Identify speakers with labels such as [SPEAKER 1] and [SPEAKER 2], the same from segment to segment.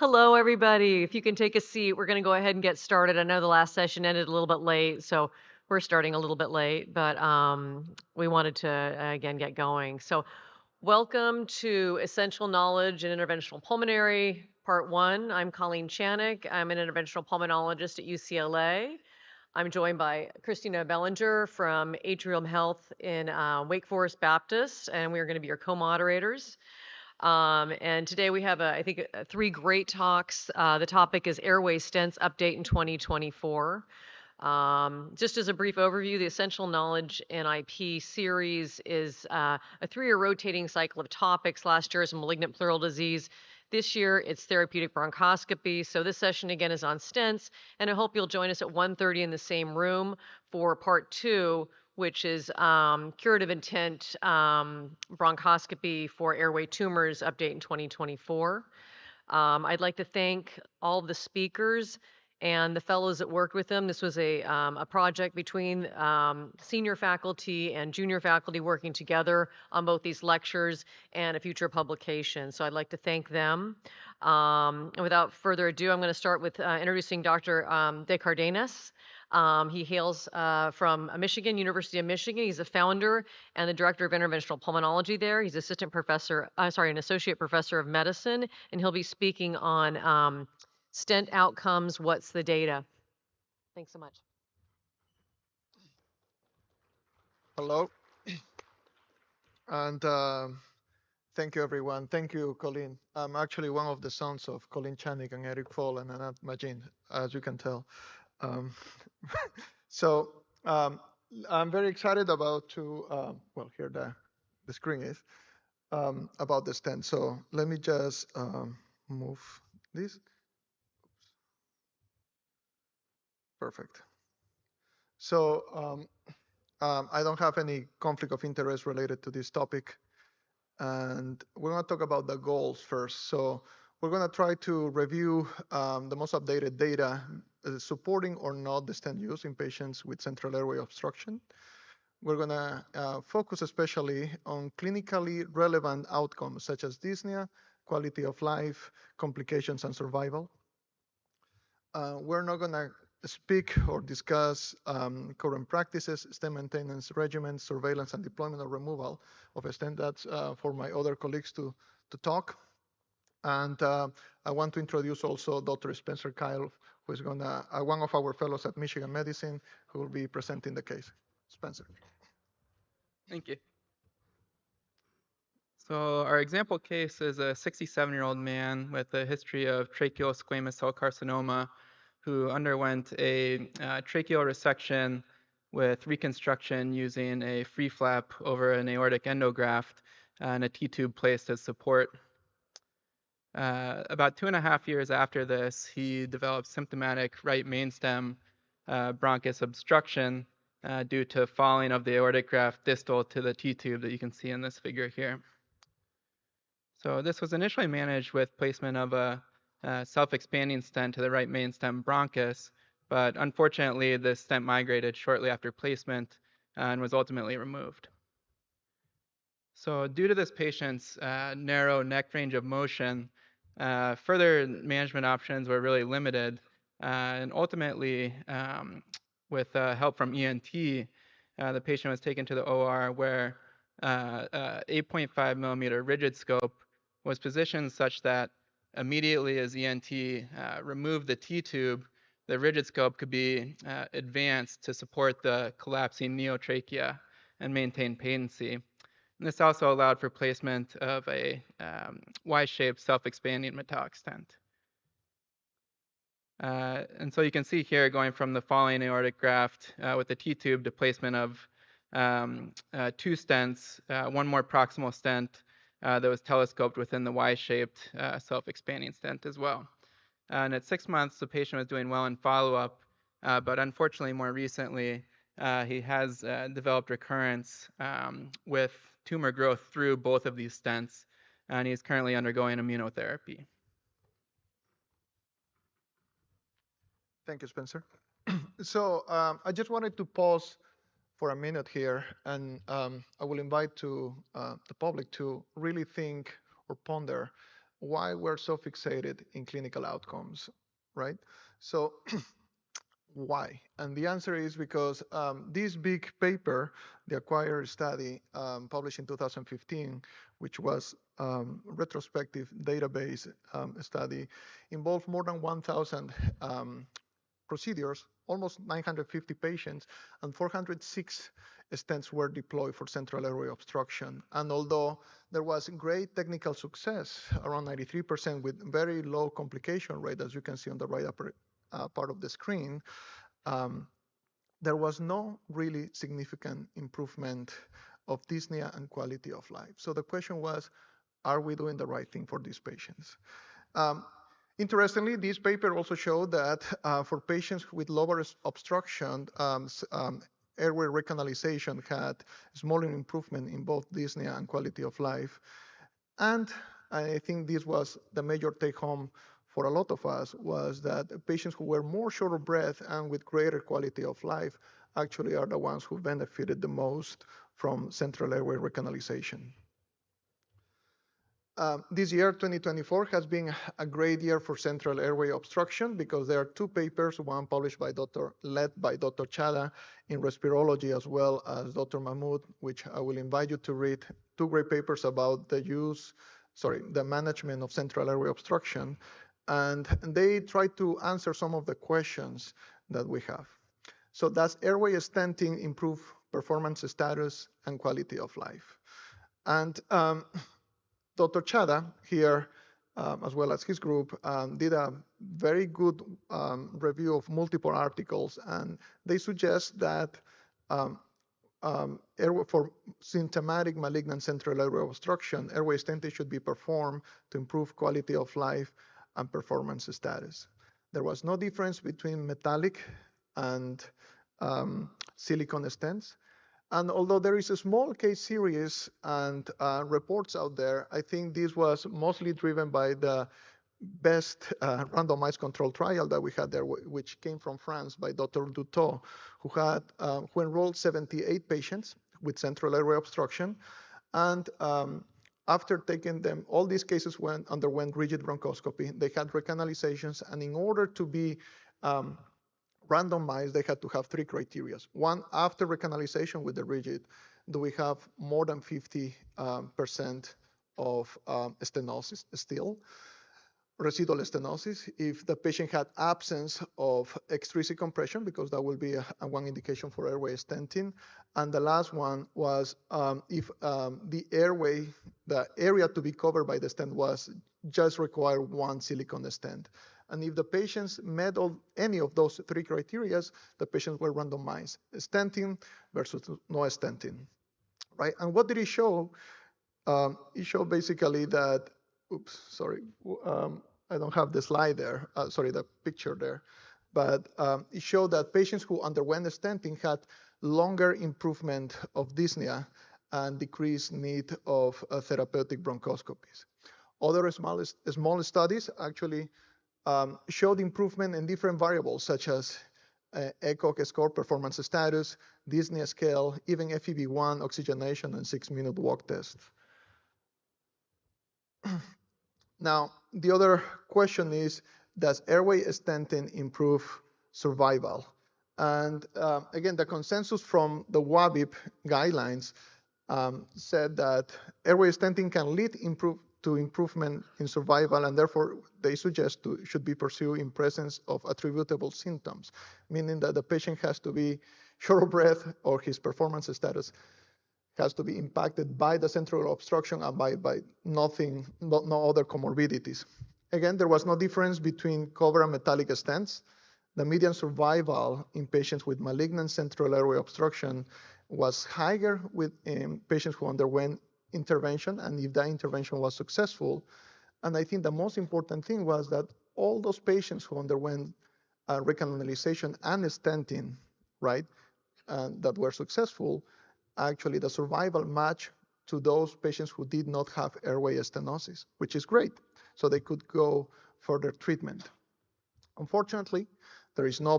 [SPEAKER 1] Hello, everybody. If you can take a seat, we're going to go ahead and get started. I know the last session ended a little bit late, so we're starting a little bit late, but we wanted to, again, get going. So welcome to Essential Knowledge in Interventional Pulmonary, Part 1. I'm Colleen Channick. I'm an interventional pulmonologist at UCLA. I'm joined by Christina Bellinger from Atrium Health in Wake Forest Baptist, and we're going to be your co-moderators. And today we have, I think, three great talks. The topic is Airway Stents Update in 2024. Just as a brief overview, the Essential Knowledge NIP series is a 3-year rotating cycle of topics. Last year was malignant pleural disease. This year it's therapeutic bronchoscopy. So this session again is on stents, and I hope you'll join us at 1:30 in the same room for part 2, which is curative intent bronchoscopy for airway tumors update in 2024. I'd like to thank all of the speakers and the fellows that worked with them. This was a project between senior faculty and junior faculty working together on both these lectures and a future publication. So I'd like to thank them. And without further ado, I'm going to start with introducing Dr. De Cardenas. He hails from Michigan, University of Michigan. He's the founder and the director of interventional pulmonology there. He's an associate professor of medicine, and he'll be speaking on stent outcomes, what's the data? Thanks so much.
[SPEAKER 2] Hello, and thank you, everyone. Thank you, Colleen. I'm actually one of the sons of Colleen Channick and Eric Fall and Anat Majin, as you can tell. Um, so I'm very excited about well, here the screen is, about the stent. So let me just move this. Perfect. So I don't have any conflict of interest related to this topic. And we're going to talk about the goals first. So we're going to try to review the most updated data supporting or not the stent use in patients with central airway obstruction. We're going to focus especially on clinically relevant outcomes such as dyspnea, quality of life, complications, and survival. We're not going to speak or discuss current practices, stent maintenance regimens, surveillance, and deployment or removal of a stent. That's for my other colleagues to talk. And I want to introduce also Dr. Spencer Kyle, who is going to, one of our fellows at Michigan Medicine, who will be presenting the case. Spencer.
[SPEAKER 3] Thank you. So our example case is a 67-year-old man with a history of tracheal squamous cell carcinoma who underwent a tracheal resection with reconstruction using a free flap over an aortic endograft and a T-tube placed as support. About 2.5 years after this, he developed symptomatic right mainstem bronchus obstruction due to falling of the aortic graft distal to the T-tube that you can see in this figure here. So this was initially managed with placement of a self-expanding stent to the right mainstem bronchus, but unfortunately this stent migrated shortly after placement and was ultimately removed. So due to this patient's narrow neck range of motion, further management options were really limited, and ultimately with help from ENT, the patient was taken to the OR where 8.5 millimeter rigid scope was positioned such that immediately as ENT removed the T-tube, the rigid scope could be advanced to support the collapsing neotrachea and maintain patency. And this also allowed for placement of a Y-shaped self-expanding metallic stent. And so you can see here going from the falling aortic graft with the T-tube to placement of 2 stents, one more proximal stent that was telescoped within the Y-shaped self-expanding stent as well. And at 6 months, the patient was doing well in follow-up, but unfortunately more recently, he has developed recurrence with tumor growth through both of these stents, and he's currently undergoing immunotherapy.
[SPEAKER 2] Thank you, Spencer. So I just wanted to pause for a minute here, and I will invite the public to really think or ponder why we're so fixated in clinical outcomes, right? So why? And the answer is because this big paper, the Acquire study published in 2015, which was retrospective database study, involved more than 1,000 procedures, almost 950 patients, and 406 stents were deployed for central airway obstruction. And although there was great technical success, around 93% with very low complication rate, as you can see on the right upper part of the screen, um, there was no really significant improvement of dyspnea and quality of life. So the question was, are we doing the right thing for these patients? Interestingly, this paper also showed that for patients with lower obstruction, airway recanalization had smaller improvement in both dyspnea and quality of life. And I think this was the major take home for a lot of us, was that patients who were more short of breath and with greater quality of life actually are the ones who benefited the most from central airway recanalization. This year, 2024, has been a great year for central airway obstruction because there are two papers, one published by led by Dr. Chada in respirology, as well as Dr. Mahmoud, which I will invite you to read. Two great papers about the management of central airway obstruction. And they try to answer some of the questions that we have. So does airway stenting improve performance status and quality of life? And Dr. Chada here, as well as his group, did a very good review of multiple articles, and they suggest that for symptomatic malignant central airway obstruction, airway stenting should be performed to improve quality of life and performance status. There was no difference between metallic and silicone stents. And although there is a small case series and reports out there, I think this was mostly driven by the best randomized control trial that we had there, which came from France by Dr. Dutot, who enrolled 78 patients with central airway obstruction. And after taking them, all these cases underwent rigid bronchoscopy. They had recanalizations, and in order to be randomized, they had to have three criteria. One, after recanalization with the rigid, do we have more than 50% of stenosis still, residual stenosis? If the patient had absence of extrinsic compression, because that will be one indication for airway stenting. And the last one was if the area to be covered by the stent was just required one silicone stent. And if the patients met any of those three criteria, the patients were randomized, stenting versus no stenting, right? And what did it show? It showed basically that, I don't have the slide there, the picture there. But it showed that patients who underwent stenting had longer improvement of dyspnea and decreased need of therapeutic bronchoscopies. Other small studies actually showed improvement in different variables such as ECOG score, performance status, dyspnea scale, even FEV1, oxygenation, and 6-minute walk test. Now, the other question is, does airway stenting improve survival? And again, the consensus from the AABIP guidelines said that airway stenting can lead to improvement in survival, and therefore they suggest should be pursued in presence of attributable symptoms, meaning that the patient has to be short of breath or his performance status has to be impacted by the central obstruction and by no other comorbidities. Again, there was no difference between cover and metallic stents. The median survival in patients with malignant central airway obstruction was higher with patients who underwent intervention, and if that intervention was successful. And I think the most important thing was that all those patients who underwent recanalization and stenting, right, that were successful, actually the survival matched to those patients who did not have airway stenosis, which is great. So they could go further treatment. Unfortunately, there is no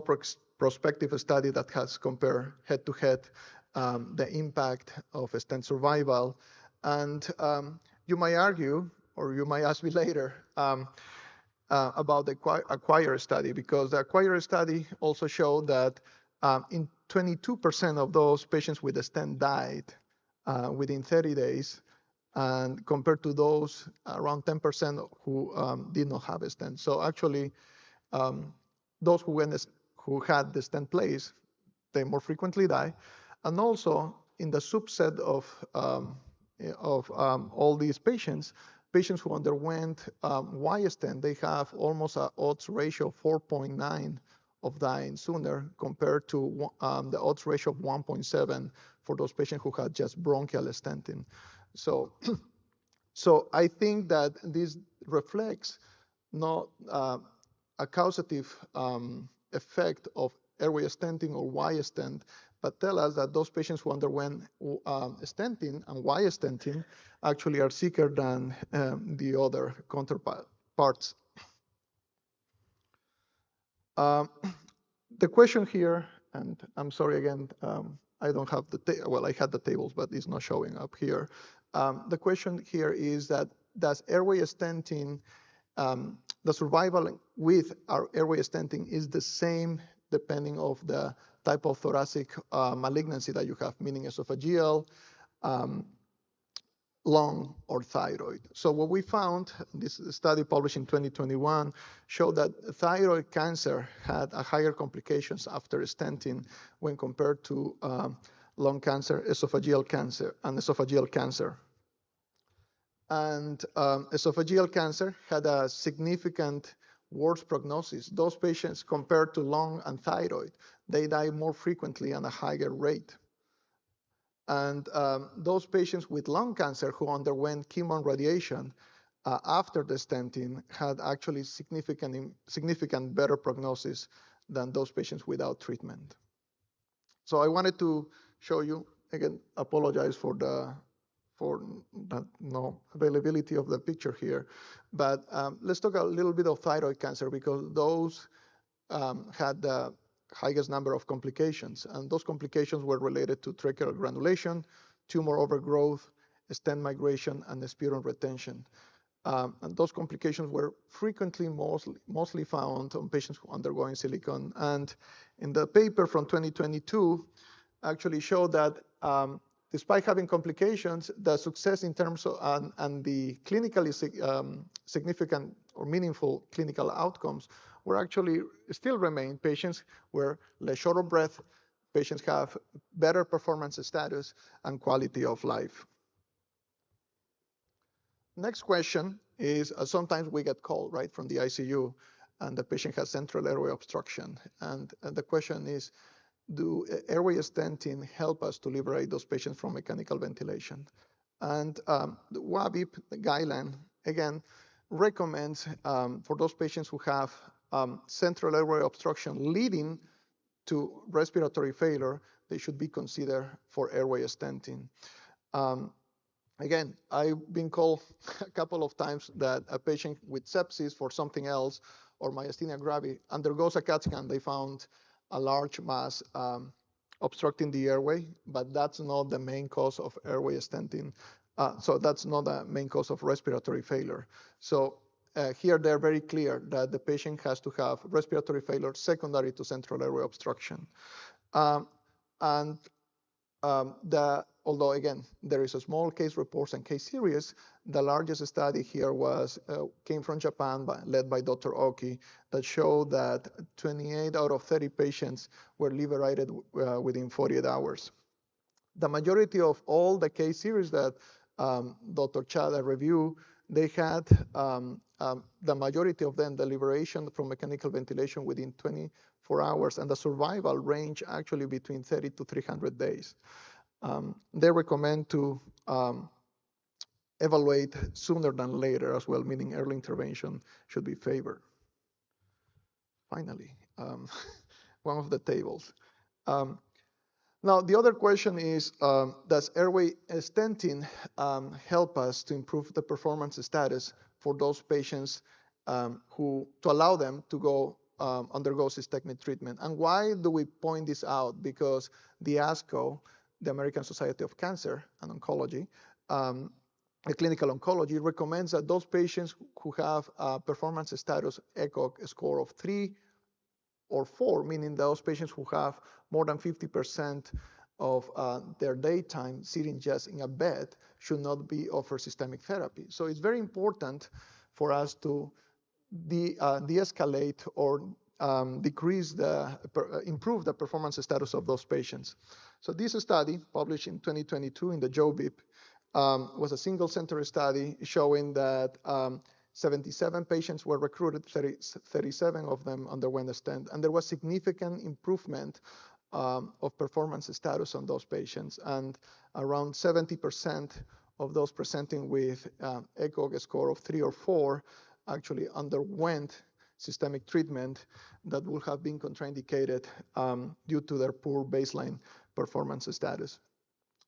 [SPEAKER 2] prospective study that has compared head-to-head the impact of stent survival. And you might argue, or you might ask me later, about the acquire study, because the acquire study also showed that in 22% of those patients with a stent died within 30 days, and compared to those around 10% who did not have a stent. So actually, those who had the stent placed, they more frequently die. And also, in the subset of all these patients who underwent Y stent, they have almost an odds ratio of 4.9 of dying sooner, compared to the odds ratio of 1.7 for those patients who had just bronchial stenting. So, so I think that this reflects not a causative effect of airway stenting or Y stent, but tell us that those patients who underwent stenting and Y stenting actually are sicker than the other counterparts. The question here, and I'm sorry again, I don't have well, I had the tables, but it's not showing up here. The question here is that does airway stenting, the survival with our airway stenting is the same depending of the type of thoracic malignancy that you have, meaning esophageal, lung, or thyroid. So what we found, this study published in 2021, showed that thyroid cancer had a higher complications after stenting when compared to lung cancer, esophageal cancer, and esophageal cancer. And esophageal cancer had a significant worse prognosis. Those patients, compared to lung and thyroid, they die more frequently and a higher rate. And those patients with lung cancer who underwent chemo and radiation after the stenting had actually significant better prognosis than those patients without treatment. So I wanted to show you, again, apologize for the no availability of the picture here, but let's talk a little bit of thyroid cancer, because those had the highest number of complications, and those complications were related to tracheal granulation, tumor overgrowth, stent migration, and sputum retention. And those complications were frequently mostly found on patients undergoing silicone. And in the paper from 2022 actually showed that despite having complications, the success in terms of and the clinically significant or meaningful clinical outcomes were actually still remain. Patients were less short of breath, patients have better performance status and quality of life. Next question is, sometimes we get called right from the ICU and the patient has central airway obstruction. And the question is, do airway stenting help us to liberate those patients from mechanical ventilation? And the AABIP guideline, again, recommends for those patients who have central airway obstruction leading to respiratory failure, they should be considered for airway stenting. Again, I've been called a couple of times that a patient with sepsis for something else or myasthenia gravis undergoes a CAT scan. They found a large mass obstructing the airway, but that's not the main cause of airway stenting. So that's not the main cause of respiratory failure. So here they're very clear that the patient has to have respiratory failure secondary to central airway obstruction. Although again, there is a small case reports and case series, the largest study here came from Japan, led by Dr. Oki, that showed that 28 out of 30 patients were liberated within 48 hours. The majority of all the case series that Dr. Chada reviewed, they had the majority of them, the liberation from mechanical ventilation within 24 hours, and the survival range actually between 30 to 300 days. They recommend to evaluate sooner than later as well, meaning early intervention should be favored. Finally, one of the tables. Now, the other question is, does airway stenting help us to improve the performance status for those patients to allow them to go undergo cystectomy treatment? And why do we point this out? Because the ASCO, the American Society of Cancer and Oncology, clinical oncology recommends that those patients who have a performance status ECOG score of 3 or 4, meaning those patients who have more than 50% of their daytime sitting just in a bed, should not be offered systemic therapy. So it's very important for us to de-escalate or improve the performance status of those patients. So this study, published in 2022 in the AABIP, was a single center study showing that 77 patients were recruited, 37 of them underwent a stent, and there was significant improvement of performance status on those patients, and around 70% of those presenting with ECOG score of 3 or 4 actually underwent systemic treatment that would have been contraindicated due to their poor baseline performance status.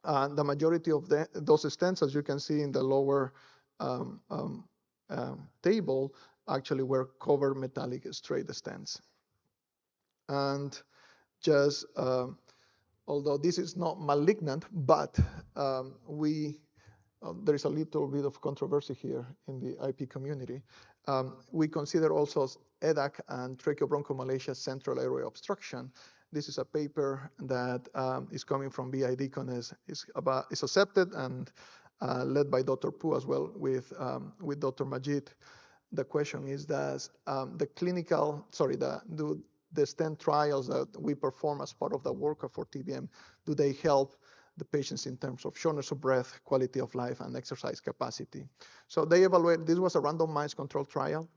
[SPEAKER 2] The majority of those stents, as you can see in the lower table, actually were covered metallic straight stents. And just, although this is not malignant, but there is a little bit of controversy here in the IP community. We consider also EDAC and tracheobronchomalacia central airway obstruction. This is a paper that is coming from BI Deaconess. It's accepted and led by Dr. Pu as well with Dr. Majid. The question is, does the stent trials that we perform as part of the workup for TBM, do they help the patients in terms of shortness of breath, quality of life, and exercise capacity? So they evaluated, this was a randomized controlled trial.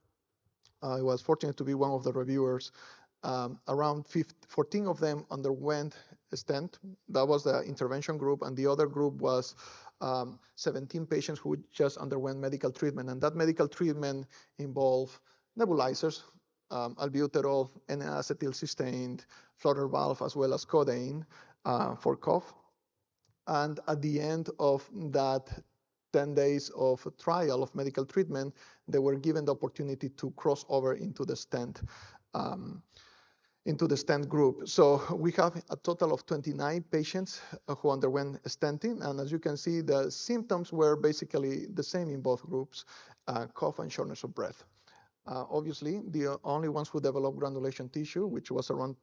[SPEAKER 2] I was fortunate to be one of the reviewers. Around 14 of them underwent a stent. That was the intervention group, and the other group was 17 patients who just underwent medical treatment, and that medical treatment involved nebulizers, albuterol, N-acetylcysteine, flutter valve, as well as codeine for cough. And at the end of that 10 days of trial of medical treatment, they were given the opportunity to cross over into the stent group. So we have a total of 29 patients who underwent stenting, and as you can see, the symptoms were basically the same in both groups, cough and shortness of breath. Obviously, the only ones who developed granulation tissue, which was around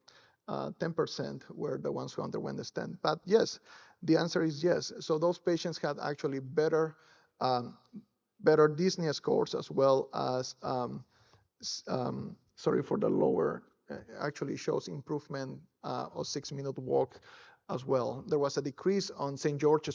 [SPEAKER 2] 10%, were the ones who underwent the stent. But yes, the answer is yes. So those patients had actually better dyspnea scores, as well as, sorry for the lower, actually shows improvement of 6-minute walk as well. There was a decrease on St. George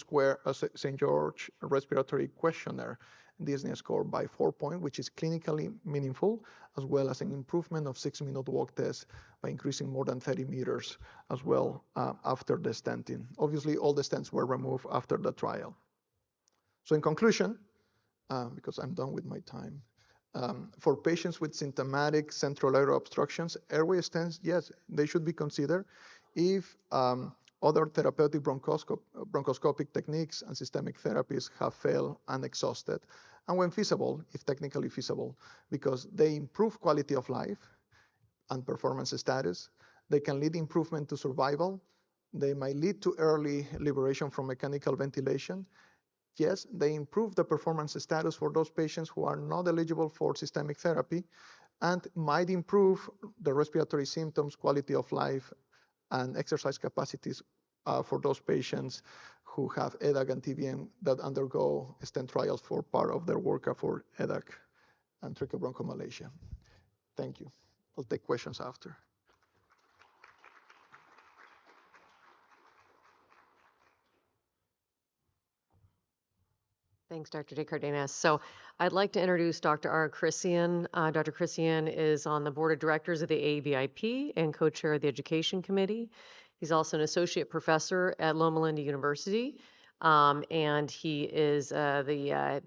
[SPEAKER 2] Respiratory Questionnaire dyspnea score by 4 points, which is clinically meaningful, as well as an improvement of 6-minute walk test by increasing more than 30 meters as well after the stenting. Obviously, all the stents were removed after the trial. So in conclusion, because I'm done with my time, for patients with symptomatic central airway obstructions, airway stents, yes, they should be considered if other therapeutic bronchoscopic techniques and systemic therapies have failed and exhausted, and when feasible, if technically feasible, because they improve quality of life and performance status. They can lead improvement to survival. They might lead to early liberation from mechanical ventilation. Yes, they improve the performance status for those patients who are not eligible for systemic therapy, and might improve the respiratory symptoms, quality of life, and exercise capacities for those patients who have EDAC and TBM that undergo stent trials for part of their workup for EDAC and tracheobronchomalacia. Thank you. I'll take questions after.
[SPEAKER 1] Thanks, Dr. De Cardenas. So I'd like to introduce Dr. Ara Chrissian. Dr. Chrissian is on the board of directors of the AABIP and co-chair of the education committee. He's also an associate professor at Loma Linda University, and he is the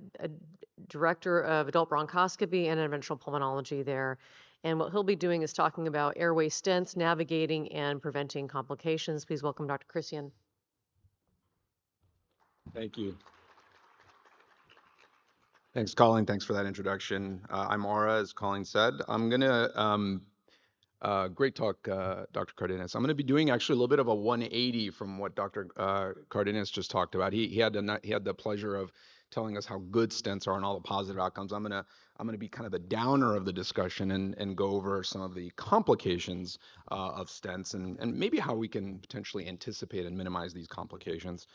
[SPEAKER 1] director of adult bronchoscopy and interventional pulmonology there. And what he'll be doing is talking about airway stents, navigating and preventing complications. Please welcome Dr. Chrissian.
[SPEAKER 4] Thank you. Thanks, Colleen. Thanks for that introduction. I'm Ara, as Colleen said. I'm gonna, great talk, Dr. Cardenas. I'm gonna be doing actually a little bit of a 180 from what Dr. Cardenas just talked about. He had the pleasure of telling us how good stents are and all the positive outcomes. I'm gonna be kind of the downer of the discussion and go over some of the complications of stents and maybe how we can potentially anticipate and minimize these complications.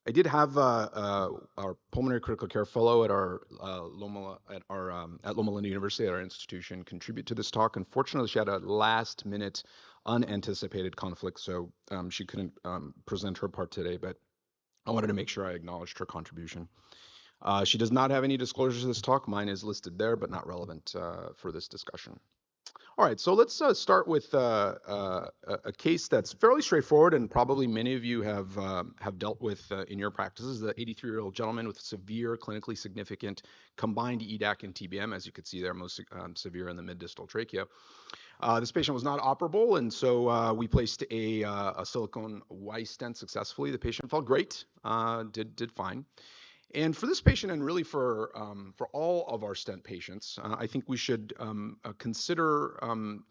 [SPEAKER 4] I did have our pulmonary critical care fellow at our at Loma Linda University at our institution contribute to this talk. Unfortunately, she had a last minute unanticipated conflict, so she couldn't present her part today. But I wanted to make sure I acknowledged her contribution. She does not have any disclosures to this talk. Mine is listed there, but not relevant for this discussion. All right, so let's start with a case that's fairly straightforward and probably many of you have dealt with in your practices. The 83-year-old gentleman with severe, clinically significant combined EDAC and TBM, as you can see there, most severe in the mid-distal trachea. This patient was not operable, and so we placed a silicone Y stent successfully. The patient felt great, did fine. And for this patient, and really for all of our stent patients, I think we should consider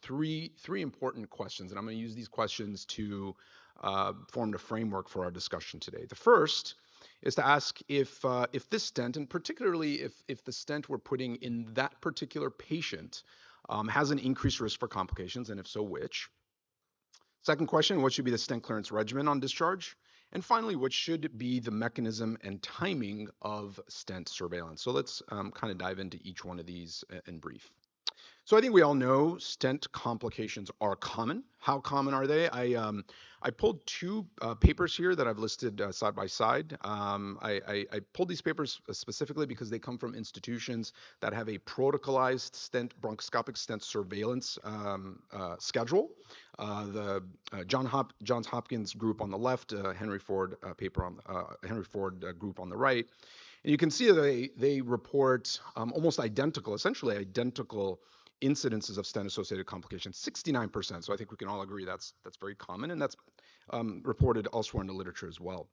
[SPEAKER 4] three important questions, and I'm going to use these questions to form the framework for our discussion today. The first is to ask if this stent, and particularly if the stent we're putting in that particular patient has an increased risk for complications, and if so, which. Second question, what should be the stent clearance regimen on discharge? And finally, what should be the mechanism and timing of stent surveillance? So let's kind of dive into each one of these in brief. So I think we all know stent complications are common. How common are they? I pulled two papers here that I've listed side by side. I pulled these papers specifically because they come from institutions that have a protocolized stent, bronchoscopic stent surveillance schedule. The Johns Hopkins group on the left, Henry Ford paper on Henry Ford group on the right. And you can see that they report almost identical, essentially identical incidences of stent-associated complications, 69%. So I think we can all agree that's very common, and that's reported elsewhere in the literature as well.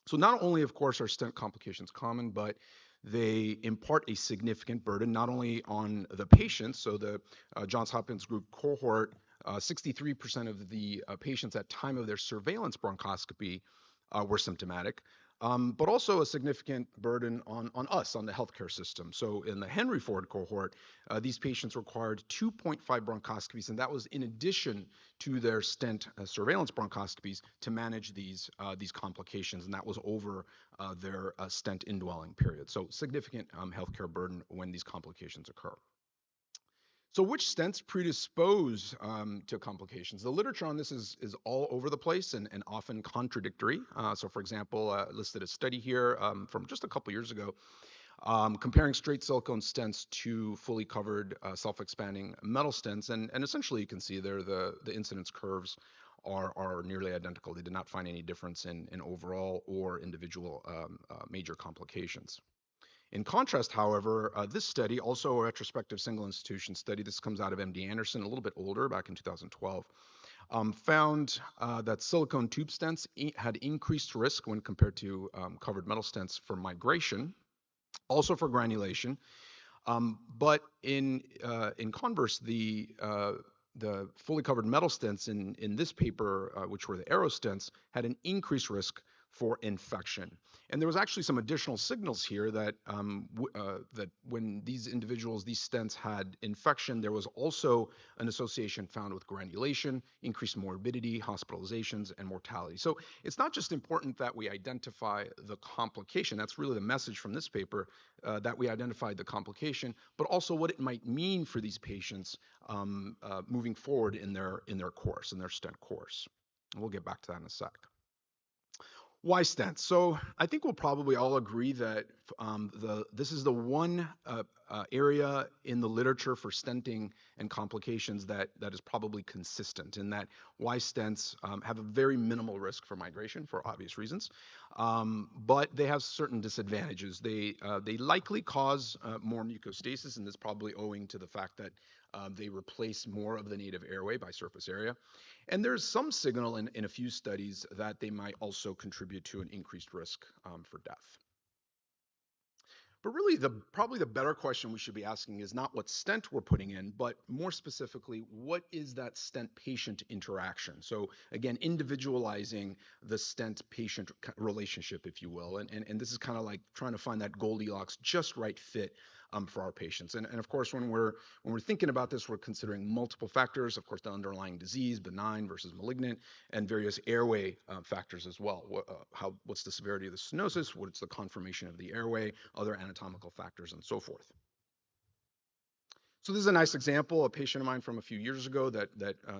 [SPEAKER 4] So not only, of course, are stent complications common, but they impart a significant burden not only on the patients. So the Johns Hopkins group cohort, 63% of the patients at time of their surveillance bronchoscopy were symptomatic. But also a significant burden on us, on the healthcare system. So in the Henry Ford cohort, these patients required 2.5 bronchoscopies, and that was in addition to their stent surveillance bronchoscopies to manage these complications, and that was over their stent indwelling period. So significant healthcare burden when these complications occur. So which stents predispose to complications? The literature on this is all over the place and often contradictory. So for example, listed a study here from just a couple years ago comparing straight silicone stents to fully covered self-expanding metal stents. And essentially you can see there the incidence curves are nearly identical. They did not find any difference in overall or individual major complications. In contrast, however, this study, also a retrospective single institution study, this comes out of MD Anderson, a little bit older, back in 2012, found that silicone tube stents had increased risk when compared to covered metal stents for migration, also for granulation. But in converse, the fully covered metal stents in this paper, which were the Ara stents, had an increased risk for infection. And there was actually some additional signals here that that when these stents had infection, there was also an association found with granulation, increased morbidity, hospitalizations, and mortality. So it's not just important that we identify the complication. That's really the message from this paper, that we identified the complication, but also what it might mean for these patients moving forward in their course, in their stent course. And we'll get back to that in a sec. Why stents? So I think we'll probably all agree that this is the one area in the literature for stenting and complications that is probably consistent, in that why stents have a very minimal risk for migration for obvious reasons, but they have certain disadvantages. They likely cause more mucostasis, and this is probably owing to the fact that they replace more of the native airway by surface area. And there's some signal in a few studies that they might also contribute to an increased risk for death. But really, probably the better question we should be asking is not what stent we're putting in, but more specifically, what is that stent-patient interaction? So again, individualizing the stent-patient relationship, if you will, and this is kind of like trying to find that Goldilocks just right fit for our patients. And of course, when we're thinking about this, we're considering multiple factors. Of course, the underlying disease, benign versus malignant, and various airway factors as well. What's the severity of the stenosis? What's the conformation of the airway? Other anatomical factors, and so forth. So this is a nice example, a patient of mine from a few years ago that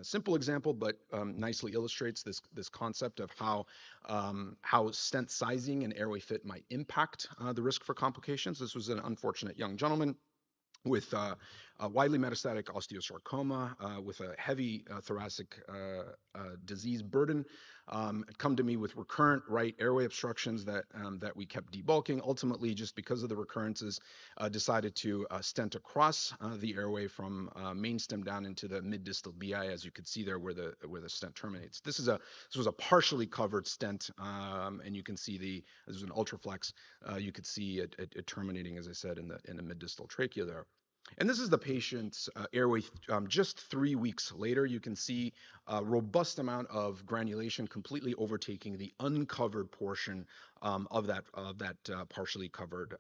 [SPEAKER 4] simple example, but nicely illustrates this concept of how stent sizing and airway fit might impact the risk for complications. This was an unfortunate young gentleman with a widely metastatic osteosarcoma, with a heavy thoracic disease burden, come to me with recurrent right airway obstructions that we kept debulking. Ultimately, just because of the recurrences, decided to stent across the airway from main stem down into the mid-distal BI, as you can see there where the stent terminates. This was a partially covered stent, and you can see this is an ultraflex. You could see it terminating, as I said, in the mid-distal trachea there. And this is the patient's airway just 3 weeks later. You can see a robust amount of granulation completely overtaking the uncovered portion of that partially covered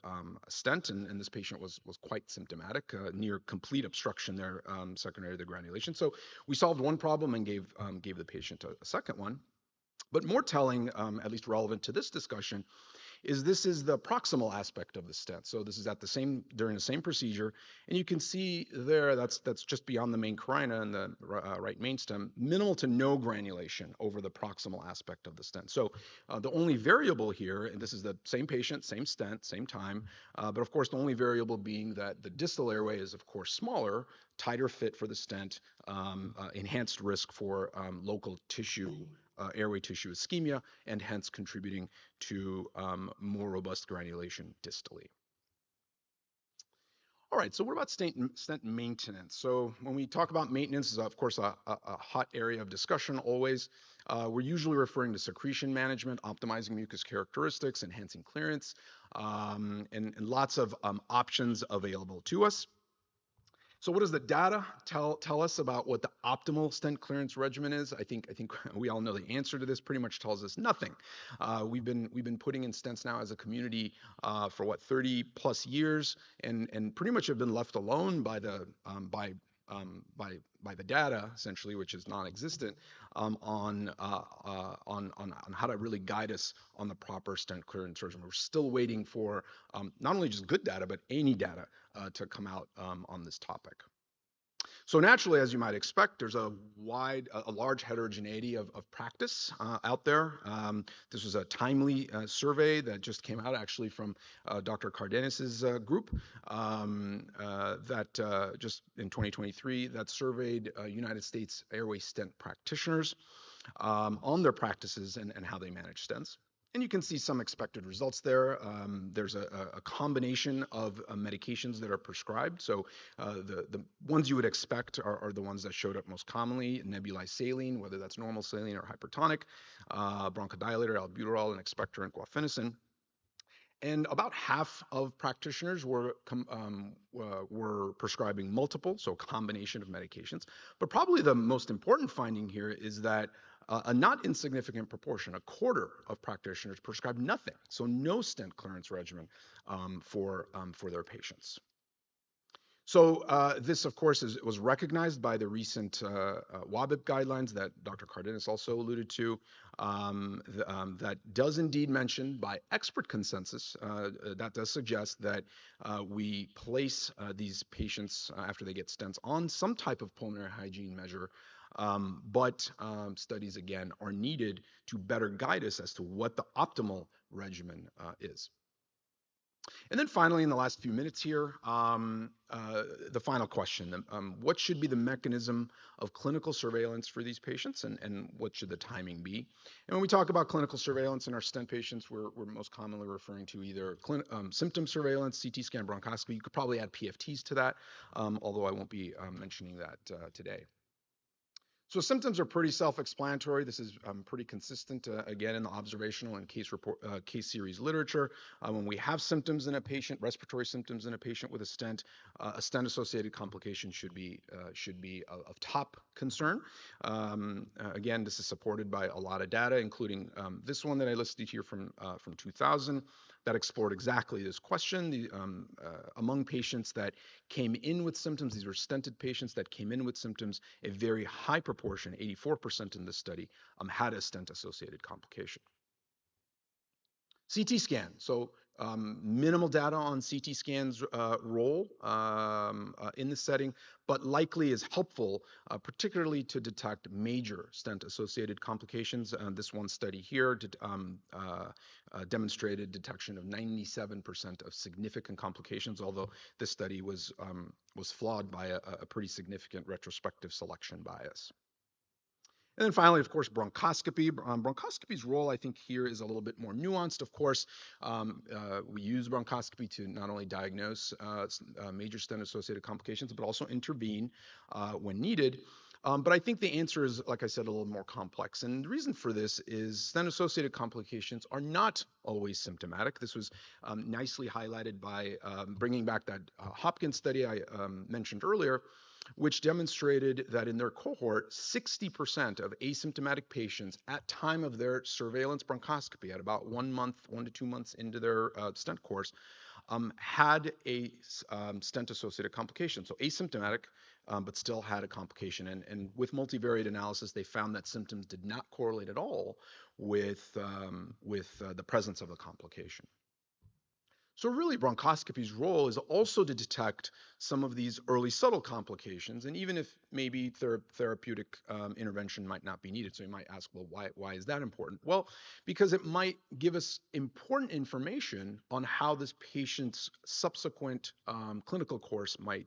[SPEAKER 4] stent. And this patient was quite symptomatic, near complete obstruction there, secondary to the granulation. So we solved one problem and gave the patient a second one. But more telling, at least relevant to this discussion, this is the proximal aspect of the stent. So this is during the same procedure, and you can see there that's just beyond the main carina and the right main stem, minimal to no granulation over the proximal aspect of the stent. So the only variable here, and this is the same patient, same stent, same time, but of course the only variable being that the distal airway is of course smaller, tighter fit for the stent, enhanced risk for local tissue. Airway tissue ischemia, and hence contributing to more robust granulation distally. All right, so what about stent maintenance? So when we talk about maintenance, is of course a hot area of discussion always. We're usually referring to secretion management, optimizing mucus characteristics, enhancing clearance, and lots of options available to us. So what does the data tell us about what the optimal stent clearance regimen is? I think we all know the answer to this. Pretty much tells us nothing. We've been putting in stents now as a community for 30 plus years, and pretty much have been left alone by the data, essentially, which is non-existent, on how to really guide us on the proper stent clearance regimen. We're still waiting for not only just good data, but any data to come out on this topic. So naturally, as you might expect, there's a large heterogeneity of practice out there. This was a timely survey that just came out actually from Dr. Cardenas's group that just in 2023 that surveyed United States airway stent practitioners on their practices and how they manage stents. And you can see some expected results there. There's a combination of medications that are prescribed. So the ones you would expect are the ones that showed up most commonly: nebulized saline, whether that's normal saline or hypertonic, bronchodilator, albuterol, and expectorant guaifenesin. And about half of practitioners were prescribing multiple, so a combination of medications. But probably the most important finding here is that a not insignificant proportion, a quarter of practitioners, prescribed nothing, so no stent clearance regimen for their patients. So this, of course, was recognized by the recent AABIP guidelines that Dr. Cardenas also alluded to. That does indeed mention, by expert consensus, that does suggest that we place these patients after they get stents on some type of pulmonary hygiene measure. But studies, again, are needed to better guide us as to what the optimal regimen is. And then finally, in the last few minutes here, the final question: what should be the mechanism of clinical surveillance for these patients, and what should the timing be? And when we talk about clinical surveillance in our stent patients, we're most commonly referring to either symptom surveillance, CT scan, bronchoscopy. You could probably add PFTs to that, although I won't be mentioning that today. So symptoms are pretty self-explanatory. This is pretty consistent, again, in the observational and case series literature. When we have symptoms in a patient, respiratory symptoms in a patient with a stent-associated complication should be of top concern. Again, this is supported by a lot of data, including this one that I listed here from 2000 that explored exactly this question. Among patients that came in with symptoms, these were stented patients that came in with symptoms, a very high proportion, 84% in this study, had a stent-associated complication. CT scan. So minimal data on CT scans role in the setting, but likely is helpful, particularly to detect major stent-associated complications. This one study here demonstrated detection of 97% of significant complications, although this study was flawed by a pretty significant retrospective selection bias. And then finally, of course, bronchoscopy. Bronchoscopy's role, I think, here is a little bit more nuanced. Of course, we use bronchoscopy to not only diagnose major stent-associated complications, but also intervene when needed. But I think the answer is, like I said, a little more complex. And the reason for this is stent-associated complications are not always symptomatic. This was nicely highlighted by bringing back that Hopkins study I mentioned earlier, which demonstrated that in their cohort, 60% of asymptomatic patients at time of their surveillance bronchoscopy, at about 1 month, 1 to 2 months into their stent course, had a stent-associated complication. So asymptomatic, but still had a complication. And with multivariate analysis, they found that symptoms did not correlate at all with the presence of a complication. So really, bronchoscopy's role is also to detect some of these early subtle complications, and even if maybe therapeutic intervention might not be needed. So you might ask, well, why is that important? Well, because it might give us important information on how this patient's subsequent clinical course might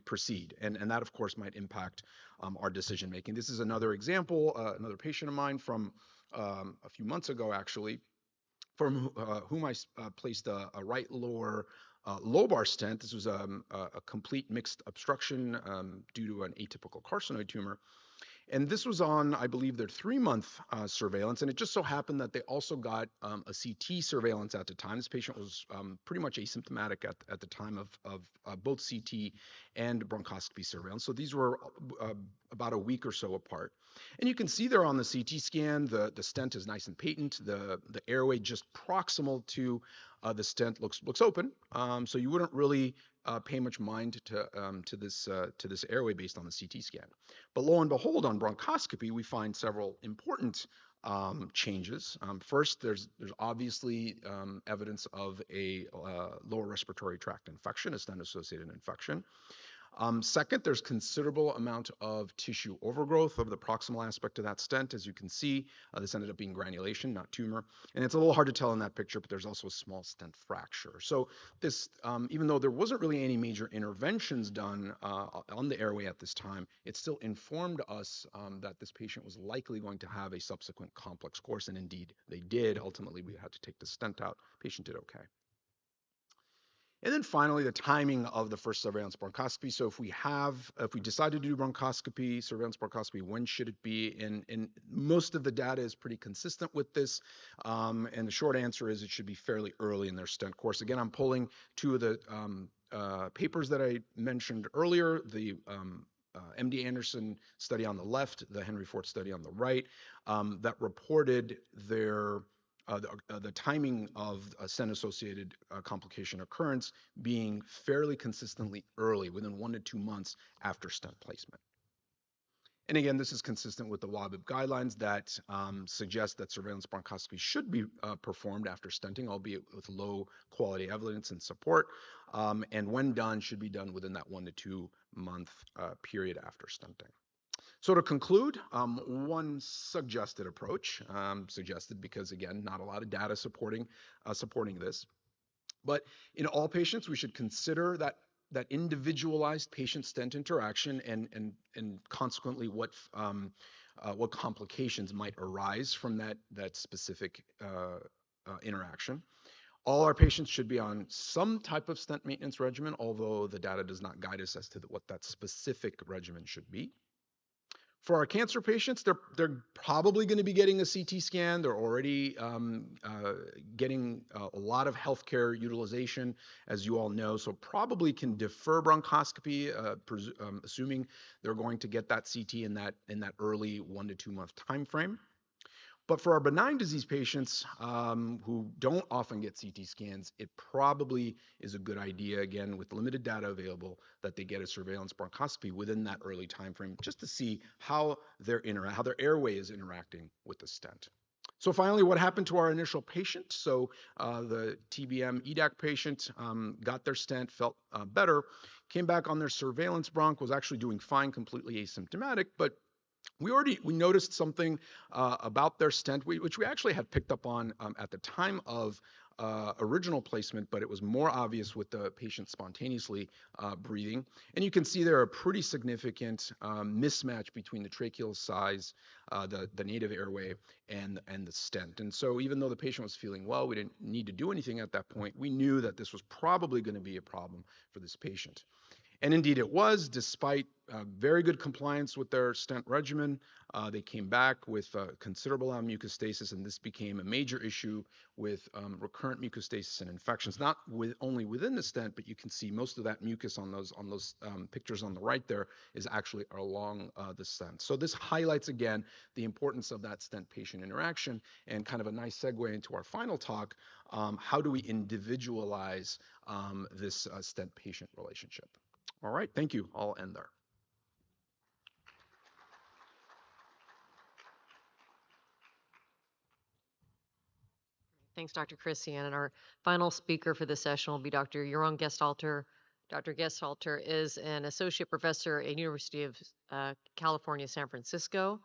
[SPEAKER 4] proceed, and that of course might impact our decision making. This is another example, another patient of mine from a few months ago, actually, from whom I placed a right lower lobar stent. This was a complete mixed obstruction due to an atypical carcinoid tumor. And this was on, I believe, their 3-month surveillance. And it just so happened that they also got a CT surveillance at the time. This patient was pretty much asymptomatic at the time of both CT and bronchoscopy surveillance. So these were about a week or so apart. And you can see there on the CT scan, the stent is nice and patent. The airway just proximal to the stent looks open. So you wouldn't really pay much mind to this airway based on the CT scan. But lo and behold, on bronchoscopy, we find several important changes. First, there's obviously evidence of a lower respiratory tract infection, a stent-associated infection. Second, there's considerable amount of tissue overgrowth of the proximal aspect of that stent. As you can see, this ended up being granulation, not tumor. And it's a little hard to tell in that picture, but there's also a small stent fracture. So this, even though there wasn't really any major interventions done on the airway at this time, it still informed us that this patient was likely going to have a subsequent complex course, and indeed they did. Ultimately, we had to take the stent out. Patient did okay. And then finally, the timing of the first surveillance bronchoscopy. So if we decide to do bronchoscopy, surveillance bronchoscopy, when should it be? And most of the data is pretty consistent with this. And the short answer is it should be fairly early in their stent course. Again, I'm pulling 2 of the papers that I mentioned earlier, the MD Anderson study on the left, the Henry Fort study on the right, that reported their the timing of a stent-associated complication occurrence being fairly consistently early, within 1 to 2 months after stent placement. And again, this is consistent with the AABIP guidelines that suggest that surveillance bronchoscopy should be performed after stenting, albeit with low quality evidence and support. And when done, should be done within that 1 to 2 month period after stenting. So to conclude, one suggested approach, suggested because, again, not a lot of data supporting this, but in all patients, we should consider that individualized patient-stent interaction and consequently what complications might arise from that specific interaction. All our patients should be on some type of stent maintenance regimen, although the data does not guide us as to what that specific regimen should be. For our cancer patients, they're probably going to be getting a CT scan. They're already getting a lot of healthcare utilization, as you all know, so probably can defer bronchoscopy, assuming they're going to get that CT in that early 1 to 2 month time frame. But for our benign disease patients who don't often get CT scans, it probably is a good idea, again, with limited data available, that they get a surveillance bronchoscopy within that early time frame, just to see how their airway is interacting with the stent. So finally, what happened to our initial patient? So the TBM EDAC patient got their stent, felt better, came back on their surveillance bronch, was actually doing fine, completely asymptomatic, but we noticed something about their stent, which we actually had picked up on at the time of original placement, but it was more obvious with the patient spontaneously breathing. And you can see there a pretty significant mismatch between the tracheal size, the native airway, and the stent. And so even though the patient was feeling well, we didn't need to do anything at that point. We knew that this was probably going to be a problem for this patient. And indeed it was, despite very good compliance with their stent regimen. They came back with considerable amount of mucostasis, and this became a major issue with recurrent mucostasis and infections, not only within the stent, but you can see most of that mucus on those pictures on the right there is actually along the stent. So this highlights again the importance of that stent-patient interaction, and kind of a nice segue into our final talk. How do we individualize this stent-patient relationship? All right, thank you. I'll end there.
[SPEAKER 1] Thanks, Dr. Christian. And our final speaker for this session will be Dr. Yaron Gesthalter. Dr. Gesthalter is an associate professor at University of California, San Francisco.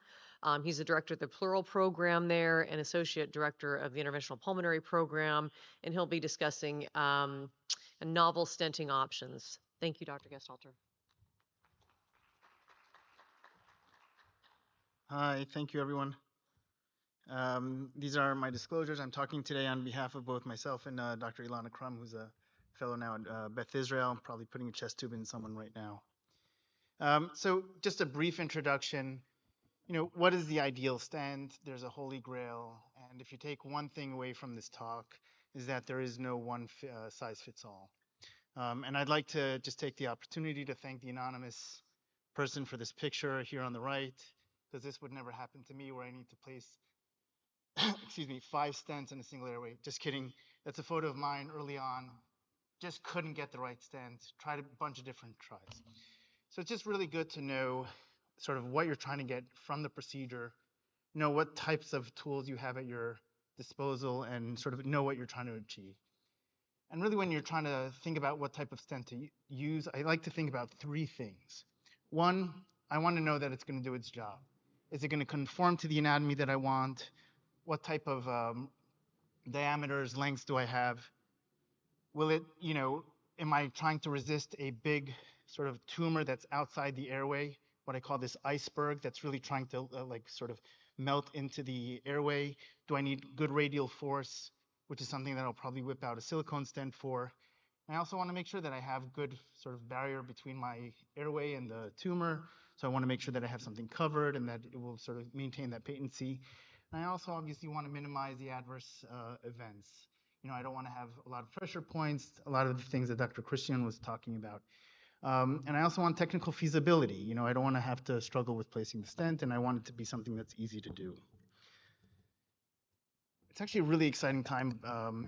[SPEAKER 1] He's the director of the Pleural program there and associate director of the interventional pulmonary program, and he'll be discussing novel stenting options. Thank you, Dr. Gesthalter.
[SPEAKER 5] Hi, thank you, everyone. These are my disclosures. I'm talking today on behalf of both myself and Dr. Ilana Crum, who's a fellow now at Beth Israel. I'm probably putting a chest tube in someone right now. So just a brief introduction. You know, what is the ideal stent? There's a holy grail. And if you take one thing away from this talk, is that there is no one size fits all. And I'd like to just take the opportunity to thank the anonymous person for this picture here on the right, because this would never happen to me, where I need to place, excuse me, 5 stents in a single airway. Just kidding. That's a photo of mine early on. Just couldn't get the right stent. Tried a bunch of different tries. So it's just really good to know sort of what you're trying to get from the procedure, know what types of tools you have at your disposal, and sort of know what you're trying to achieve. And really, when you're trying to think about what type of stent to use, I like to think about 3 things. One, I want to know that it's going to do its job. Is it going to conform to the anatomy that I want? What type of diameters, lengths do I have? Will it, you know, am I trying to resist a big sort of tumor that's outside the airway, what I call this iceberg that's really trying to like sort of melt into the airway? Do I need good radial force, which is something that I'll probably whip out a silicone stent for? I also want to make sure that I have good sort of barrier between my airway and the tumor. So I want to make sure that I have something covered and that it will sort of maintain that patency. And I also obviously want to minimize the adverse events. You know, I don't want to have a lot of pressure points, a lot of the things that Dr. Christian was talking about. And I also want technical feasibility. You know, I don't want to have to struggle with placing the stent, and I want it to be something that's easy to do. It's actually a really exciting time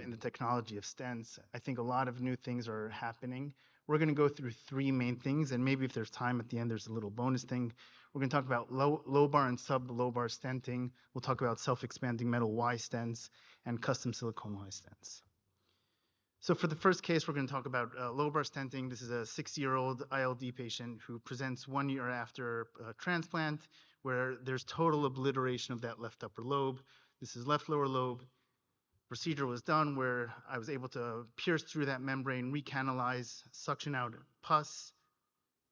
[SPEAKER 5] in the technology of stents. I think a lot of new things are happening. We're going to go through 3 main things, and maybe if there's time at the end, there's a little bonus thing. We're going to talk about lobar and sub-lobar stenting. We'll talk about self-expanding metal Y stents and custom silicone Y stents. So for the first case, we're going to talk about lobar stenting. This is a 60-year-old ILD patient who presents 1 year after transplant, where there's total obliteration of that left upper lobe. This is left lower lobe. Procedure was done where I was able to pierce through that membrane, recanalize, suction out pus,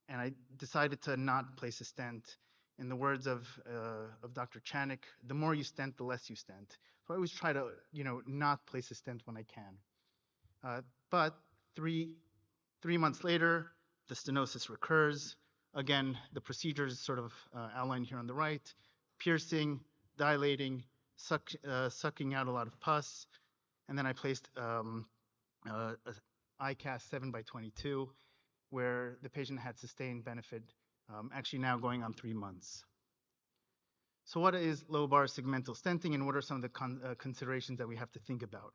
[SPEAKER 5] and I decided to not place a stent. In the words of Dr. Channick, the more you stent, the less you stent. So I always try to, you know, not place a stent when I can. But three months later, the stenosis recurs. Again, the procedure is sort of outlined here on the right: piercing, dilating, sucking out a lot of pus, and then I placed a ICAS 7x22, where the patient had sustained benefit, actually now going on 3 months. So what is lobar segmental stenting, and what are some of the considerations that we have to think about?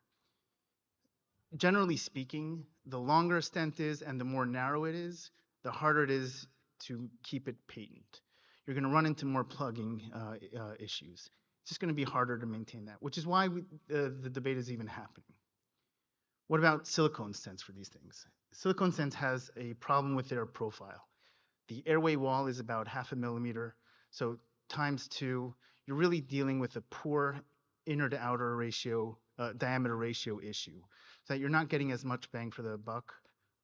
[SPEAKER 5] Generally speaking, the longer a stent is and the more narrow it is, the harder it is to keep it patent. You're going to run into more plugging issues. It's just going to be harder to maintain that, which is why the debate is even happening. What about silicone stents for these things? Silicone stents has a problem with their profile. The airway wall is about 0.5 millimeter, so ×2, you're really dealing with a poor inner to outer ratio, diameter ratio issue, so that you're not getting as much bang for the buck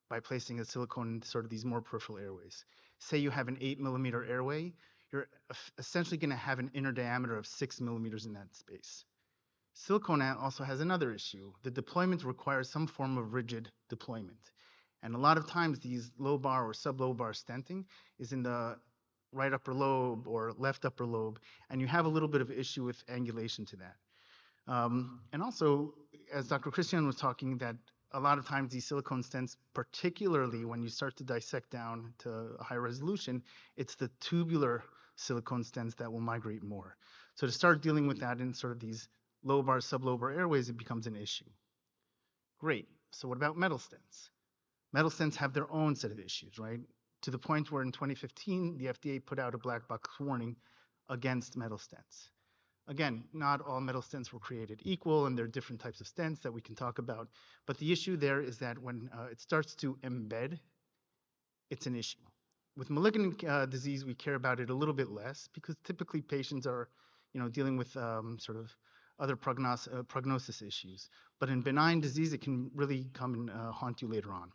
[SPEAKER 5] by placing a silicone in sort of these more peripheral airways. Say you have an 8 millimeter airway, you're essentially going to have an inner diameter of 6 millimeters in that space. Silicone also has another issue. The deployment requires some form of rigid deployment. And a lot of times these lobar or sublobar stenting is in the right upper lobe or left upper lobe, and you have a little bit of issue with angulation to that. And also, as Dr. Christian was talking, that a lot of times these silicone stents, particularly when you start to dissect down to a high resolution, it's the tubular silicone stents that will migrate more. So to start dealing with that in sort of these lobar, sublobar airways, it becomes an issue. Great. So what about metal stents? Metal stents have their own set of issues, right? To the point where in 2015, the FDA put out a black box warning against metal stents. Again, not all metal stents were created equal, and there are different types of stents that we can talk about. But the issue there is that when it starts to embed, it's an issue. With malignant disease, we care about it a little bit less because typically patients are, dealing with sort of other prognosis issues. But in benign disease, it can really come and haunt you later on.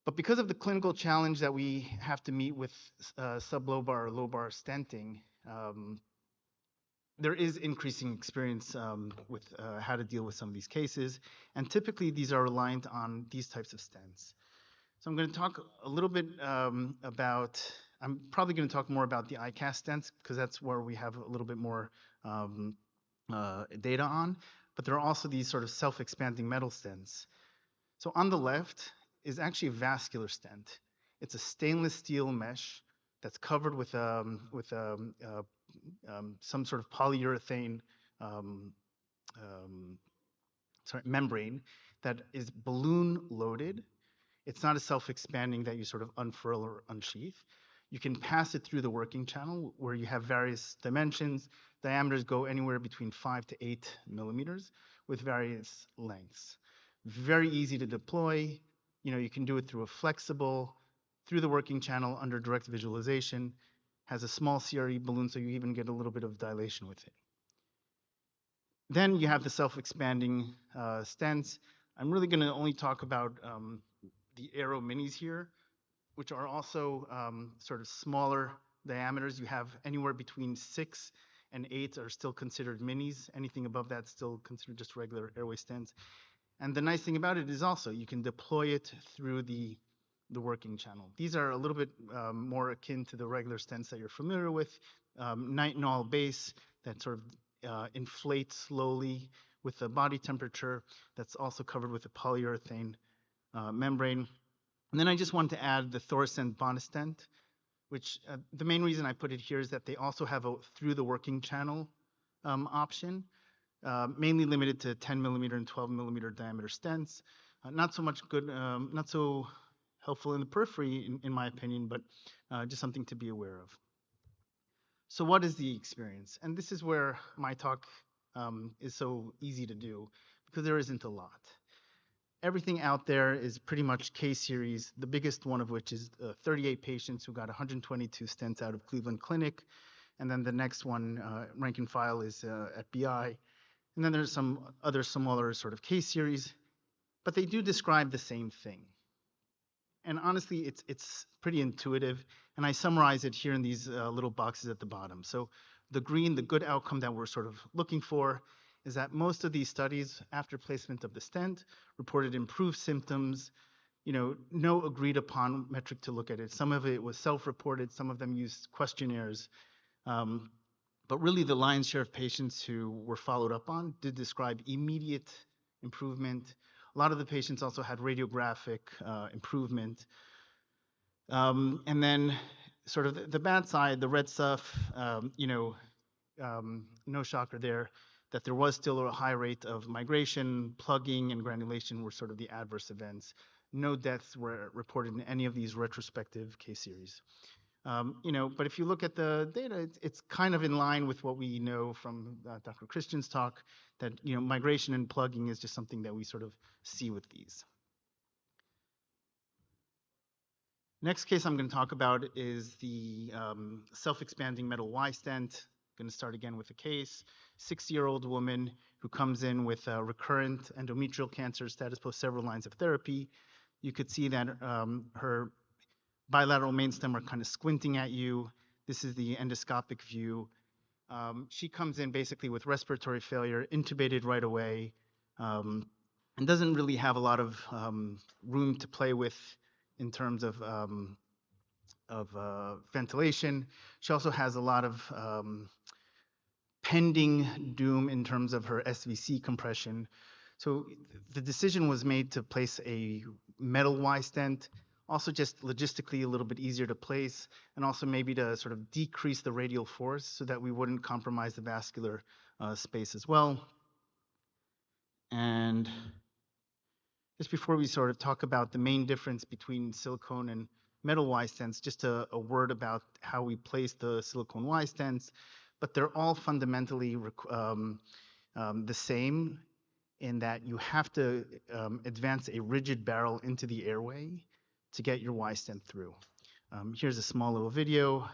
[SPEAKER 5] But because of the clinical challenge that we have to meet with sublobar or lobar stenting, there is increasing experience with how to deal with some of these cases. And typically, these are reliant on these types of stents. So I'm going to talk a little bit I'm probably going to talk more about the ICAS stents because that's where we have a little bit more data on. But there are also these sort of self-expanding metal stents. So on the left is actually a vascular stent. It's a stainless steel mesh that's covered with some sort of polyurethane membrane that is balloon loaded. It's not a self-expanding that you sort of unfurl or unsheath. You can pass it through the working channel where you have various dimensions. Diameters go anywhere between 5 to 8 millimeters with various lengths. Very easy to deploy. You can do it through a flexible, through the working channel under direct visualization. Has a small CRE balloon, so you even get a little bit of dilation with it. Then you have the self-expanding stents. I'm really going to only talk about the Aero minis here, which are also sort of smaller diameters. You have anywhere between 6 and 8 are still considered minis. Anything above that still considered just regular airway stents. And the nice thing about it is also you can deploy it through the working channel. These are a little bit more akin to the regular stents that you're familiar with. Nitinol base that sort of inflates slowly with a body temperature that's also covered with a polyurethane membrane. And then I just want to add the Thorisent Bonistent, which the main reason I put it here is that they also have a through the working channel option. Mainly limited to 10 millimeter and 12 millimeter diameter stents. Not so much good, not so helpful in the periphery, in my opinion, but just something to be aware of. So what is the experience? And this is where my talk is so easy to do because there isn't a lot. Everything out there is pretty much case series, the biggest one of which is 38 patients who got 122 stents out of Cleveland Clinic. And then the next one, rank and file, is at BI. And then there's some other smaller sort of case series, but they do describe the same thing. And honestly, it's pretty intuitive, and I summarize it here in these little boxes at the bottom. So the green, the good outcome that we're sort of looking for, is that most of these studies after placement of the stent reported improved symptoms, no agreed upon metric to look at it. Some of it was self-reported, some of them used questionnaires. But really the lion's share of patients who were followed up on did describe immediate improvement. A lot of the patients also had radiographic improvement. And then sort of the bad side, the red stuff, no shocker there, that there was still a high rate of migration, plugging, and granulation were sort of the adverse events. No deaths were reported in any of these retrospective case series. But if you look at the data, it's kind of in line with what we know from Dr. Christian's talk, that migration and plugging is just something that we sort of see with these. Next case I'm going to talk about is the self-expanding metal Y stent. Going to start again with a case. 60-year-old woman who comes in with recurrent endometrial cancer, status post several lines of therapy. You could see that her bilateral main stem are kind of squinting at you. This is the endoscopic view. She comes in basically with respiratory failure, intubated right away, and doesn't really have a lot of room to play with in terms of ventilation. She also has a lot of pending doom in terms of her SVC compression. So the decision was made to place a metal Y stent, also just logistically a little bit easier to place, and also maybe to sort of decrease the radial force so that we wouldn't compromise the vascular space as well. And just before we sort of talk about the main difference between silicone and metal Y stents, just a word about how we place the silicone Y stents, but they're all fundamentally the same in that you have to advance a rigid barrel into the airway to get your Y stent through. Here's a small little video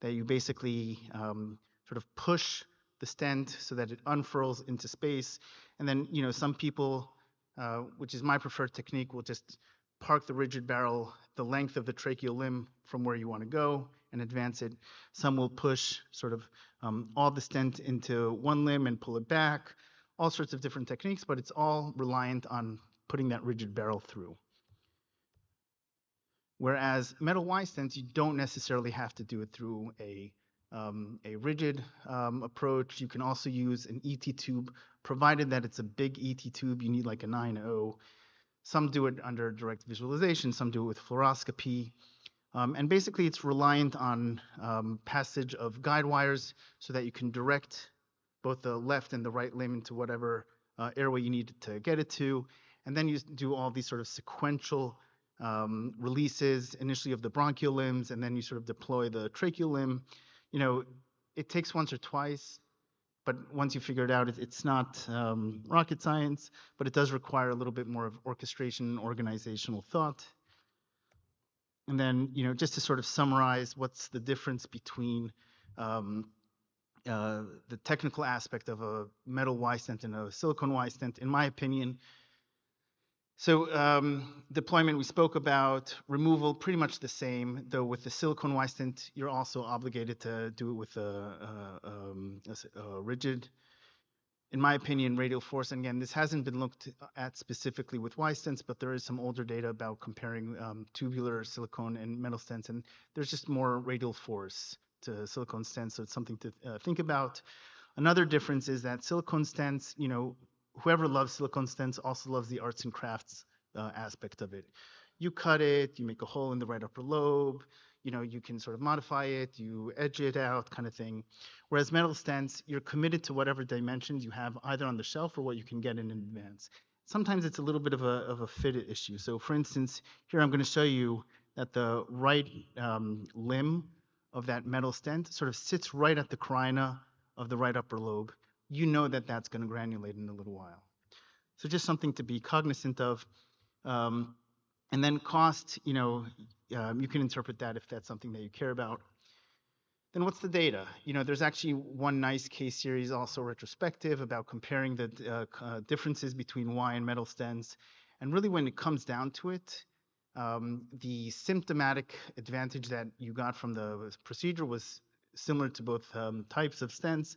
[SPEAKER 5] that you basically sort of push the stent so that it unfurls into space. And then, some people, which is my preferred technique, will just park the rigid barrel the length of the tracheal limb from where you want to go and advance it. Some will push sort of all the stent into one limb and pull it back. All sorts of different techniques, but it's all reliant on putting that rigid barrel through. Whereas metal Y stents, you don't necessarily have to do it through a rigid approach. You can also use an ET tube, provided that it's a big ET tube. You need like a 9.0. Some do it under direct visualization. Some do it with fluoroscopy. And basically, it's reliant on passage of guide wires so that you can direct both the left and the right limb into whatever airway you need to get it to. And then you do all these sort of sequential releases, initially of the bronchial limbs, and then you sort of deploy the tracheal limb. It takes once or twice, but once you figure it out, it's not rocket science, but it does require a little bit more of orchestration and organizational thought. And then, just to sort of summarize what's the difference between the technical aspect of a metal Y stent and a silicone Y stent, in my opinion. So deployment we spoke about, removal pretty much the same, though with the silicone Y stent, you're also obligated to do it with a rigid. In my opinion, radial force, and again, this hasn't been looked at specifically with Y stents, but there is some older data about comparing tubular silicone and metal stents, and there's just more radial force to silicone stents, so it's something to think about. Another difference is that silicone stents, whoever loves silicone stents also loves the arts and crafts aspect of it. You cut it, you make a hole in the right upper lobe, you can sort of modify it, you edge it out, kind of thing. Whereas metal stents, you're committed to whatever dimensions you have either on the shelf or what you can get in advance. Sometimes it's a little bit of a fit issue. So for instance, here I'm going to show you that the right limb of that metal stent sort of sits right at the carina of the right upper lobe. You know that that's going to granulate in a little while. So just something to be cognizant of. And then cost, you can interpret that if that's something that you care about. Then what's the data? There's actually one nice case series, also retrospective, about comparing the differences between Y and metal stents. And really when it comes down to it, the symptomatic advantage that you got from the procedure was similar to both types of stents.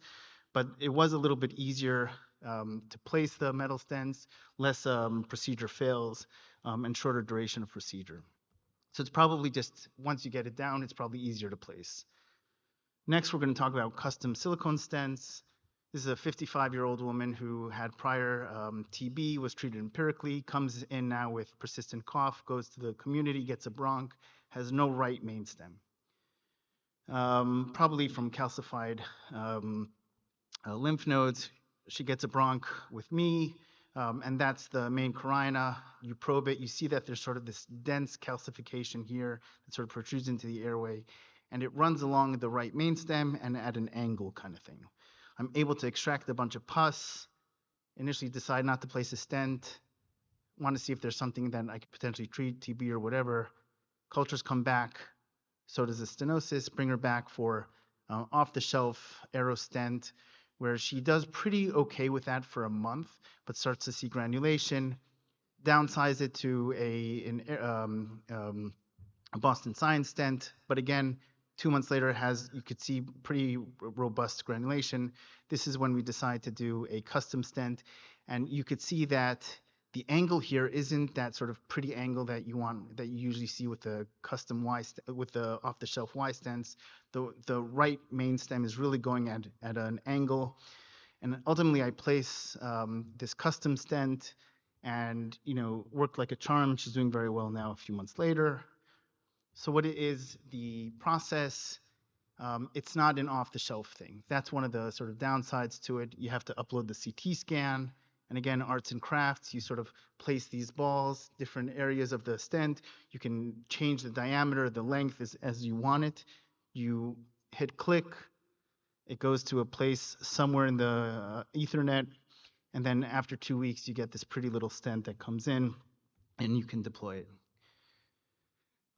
[SPEAKER 5] but it was a little bit easier to place the metal stents, less procedure fails, and shorter duration of procedure. So it's probably just, once you get it down, it's probably easier to place. Next, we're going to talk about custom silicone stents. This is a 55-year-old woman who had prior TB, was treated empirically, comes in now with persistent cough, goes to the community, gets a bronch, has no right main stem. Probably from calcified lymph nodes. She gets a bronch with me, and that's the main carina. You probe it, you see that there's sort of this dense calcification here that sort of protrudes into the airway, and it runs along the right main stem and at an angle kind of thing. I'm able to extract a bunch of pus, initially decide not to place a stent, want to see if there's something that I could potentially treat, TB or whatever. Cultures come back, so does the stenosis, bring her back for off-the-shelf Aero stent, where she does pretty okay with that for a month, but starts to see granulation, downsize it to a Boston Science stent, but again, 2 months later, you could see pretty robust granulation. This is when we decide to do a custom stent, and you could see that the angle here isn't that sort of pretty angle that you usually see with the custom with the off-the-shelf Y stents. The right main stem is really going at an angle, and ultimately I place this custom stent, and worked like a charm. She's doing very well now a few months later. So what it is, the process, it's not an off-the-shelf thing. That's one of the sort of downsides to it. You have to upload the CT scan. And again, arts and crafts, you sort of place these balls, different areas of the stent. You can change the diameter, the length as you want it. You hit click. It goes to a place somewhere in the Ethernet. And then after 2 weeks, you get this pretty little stent that comes in, and you can deploy it.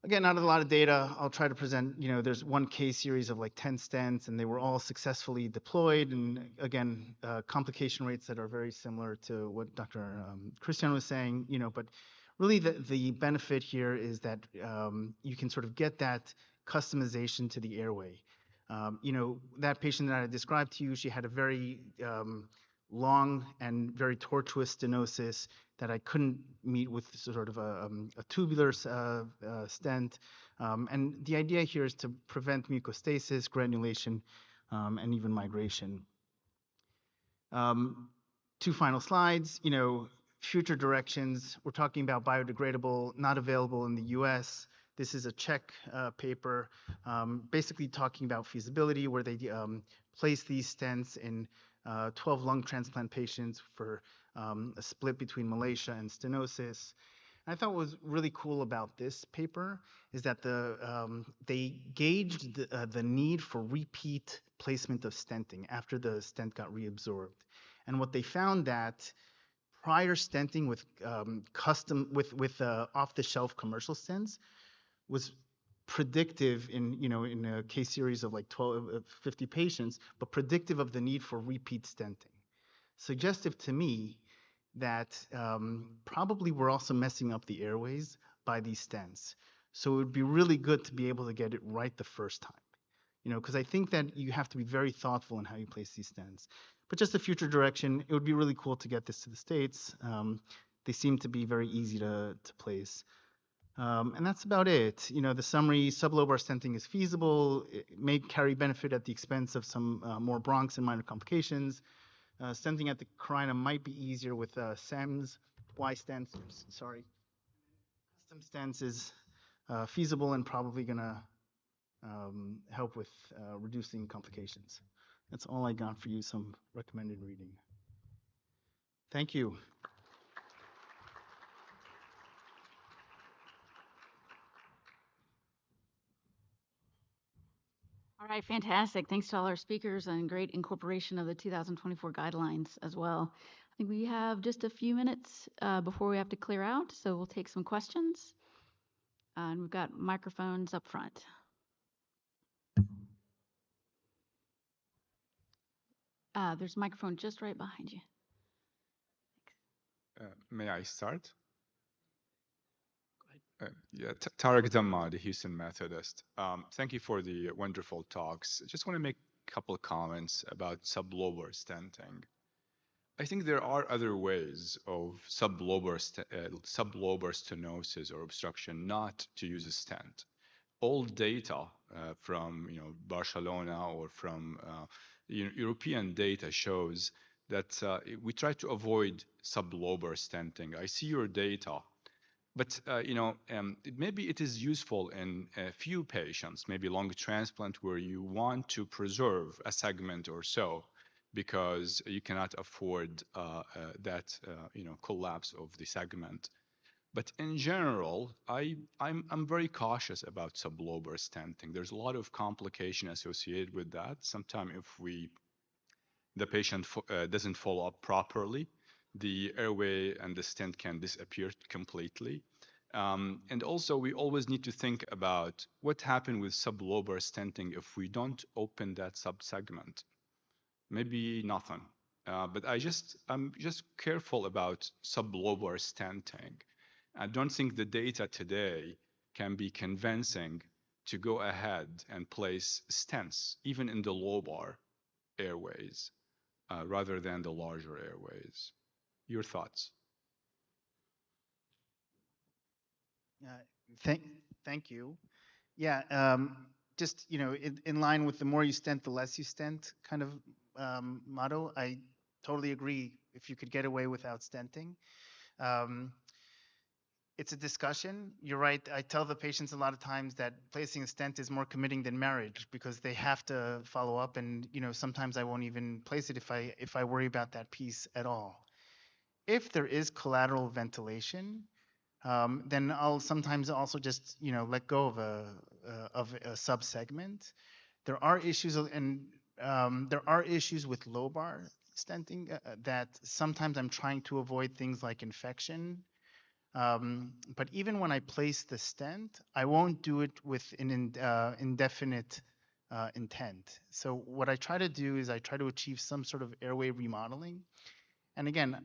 [SPEAKER 5] Again, not a lot of data. I'll try to present, there's one case series of like 10 stents, and they were all successfully deployed. And again, complication rates that are very similar to what Dr. Christian was saying, but really the benefit here is that you can sort of get that customization to the airway. That patient that I described to you, she had a very long and very tortuous stenosis that I couldn't meet with sort of a tubular stent. And the idea here is to prevent mucostasis, granulation, and even migration. 2 final slides. Future directions. We're talking about biodegradable, not available in the US. This is a Czech paper, basically talking about feasibility, where they place these stents in 12 lung transplant patients for a split between malacia and stenosis. And I thought what was really cool about this paper is that they gauged the need for repeat placement of stenting after the stent got reabsorbed. And what they found that prior stenting with off-the-shelf commercial stents was predictive in a case series of like 50 patients, but predictive of the need for repeat stenting. Suggestive to me that probably we're also messing up the airways by these stents. So it would be really good to be able to get it right the first time, because I think that you have to be very thoughtful in how you place these stents. But just a future direction, it would be really cool to get this to the States. They seem to be very easy to place. And that's about it. The summary, sublobar stenting is feasible. It may carry benefit at the expense of some more bronchs and minor complications. Stenting at the carina might be easier with SEMS, Y stents, sorry. Custom stents is feasible and probably gonna help with reducing complications. That's all I got for you, some recommended reading. Thank you.
[SPEAKER 6] All right, fantastic. Thanks to all our speakers and great incorporation of the 2024 guidelines as well. I think we have just a few minutes before we have to clear out, so we'll take some questions. And we've got microphones up front. There's a microphone just right behind you.
[SPEAKER 7] May I start? Yeah, Tarek Damma, the Houston Methodist. Thank you for the wonderful talks. I just want to make couple of comments about sublobar stenting. I think there are other ways of sublobar stenosis or obstruction not to use a stent. Old data from Barcelona or from European data shows that we try to avoid sublobar stenting. I see your data, but maybe it is useful in a few patients, maybe lung transplant, where you want to preserve a segment or so, because you cannot afford that collapse of the segment. But in general, I'm very cautious about sublobar stenting. There's a lot of complication associated with that. Sometimes if the patient doesn't follow up properly, the airway and the stent can disappear completely. And also, we always need to think about what happened with sublobar stenting if we don't open that subsegment. Maybe nothing. But I'm just careful about sublobar stenting. I don't think the data today can be convincing to go ahead and place stents, even in the lobar airways, rather than the larger airways. Your thoughts?
[SPEAKER 5] Uh, thank, thank you. Yeah, just in line with the more you stent, the less you stent kind of motto. I totally agree. If you could get away without stenting, um, it's a discussion. You're right. I tell the patients a lot of times that placing a stent is more committing than marriage because they have to follow up, and sometimes I won't even place it if I worry about that piece at all. If there is collateral ventilation, then I'll sometimes also just let go of a subsegment. There are issues there are issues with lobar stenting that sometimes I'm trying to avoid things like infection. But even when I place the stent, I won't do it with an indefinite intent. So what I try to do is I try to achieve some sort of airway remodeling. And again,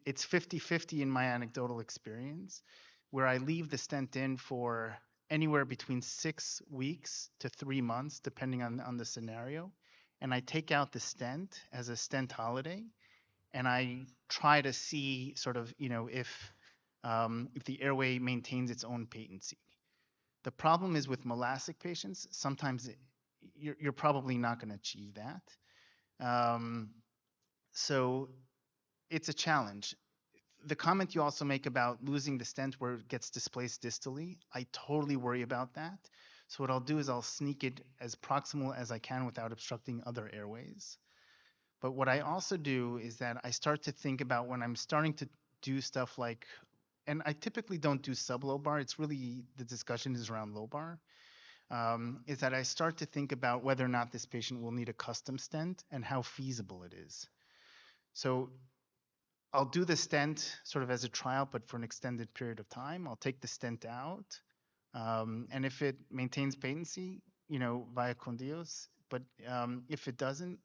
[SPEAKER 5] it's 50-50 in my anecdotal experience, where I leave the stent in for anywhere between 6 weeks to 3 months, depending on the scenario. And I take out the stent as a stent holiday, and I try to see sort of, if the airway maintains its own patency. The problem is with molastic patients, sometimes you're probably not going to achieve that. So it's a challenge. The comment you also make about losing the stent where it gets displaced distally, I totally worry about that. So what I'll do is I'll sneak it as proximal as I can without obstructing other airways. But what I also do is that I start to think about when I'm starting to do stuff like, and I typically don't do sublobar, it's really, the discussion is around lobar, is that I start to think about whether or not this patient will need a custom stent and how feasible it is. So I'll do the stent sort of as a trial, but for an extended period of time. I'll take the stent out, and if it maintains patency, via Condios. But if it doesn't,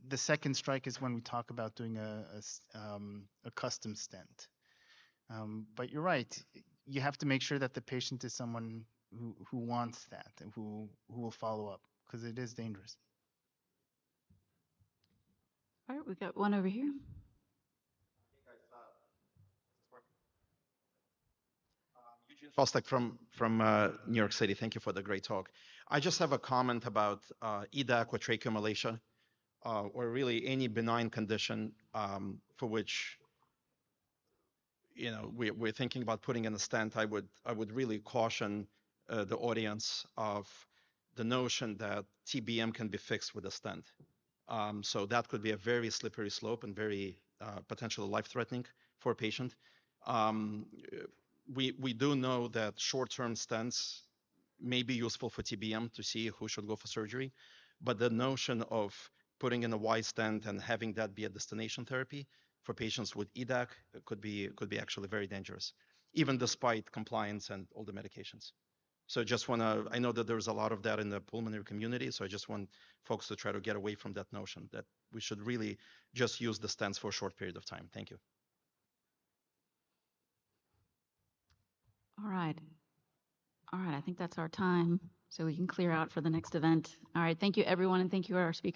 [SPEAKER 5] the second strike is when we talk about doing a custom stent. But you're right. You have to make sure that the patient is someone who wants that and who will follow up, because it is dangerous.
[SPEAKER 6] All right, we got one over here.
[SPEAKER 8] Fostek from New York City. Thank you for the great talk. I just have a comment about EDAC or tracheomalacia, or really any benign condition for which we're thinking about putting in a stent. I would really caution the audience of the notion that TBM can be fixed with a stent. So that could be a very slippery slope and very potentially life-threatening for a patient. We do know that short-term stents may be useful for TBM to see who should go for surgery, but the notion of putting in a Y stent and having that be a destination therapy for patients with EDAC could be actually very dangerous, even despite compliance and all the medications. So just want to, I know that there's a lot of that in the pulmonary community, so I just want folks to try to get away from that notion that we should really just use the stents for a short period of time. Thank you.
[SPEAKER 6] All right. All right, I think that's our time, so we can clear out for the next event. All right, thank you everyone, and thank you our speakers.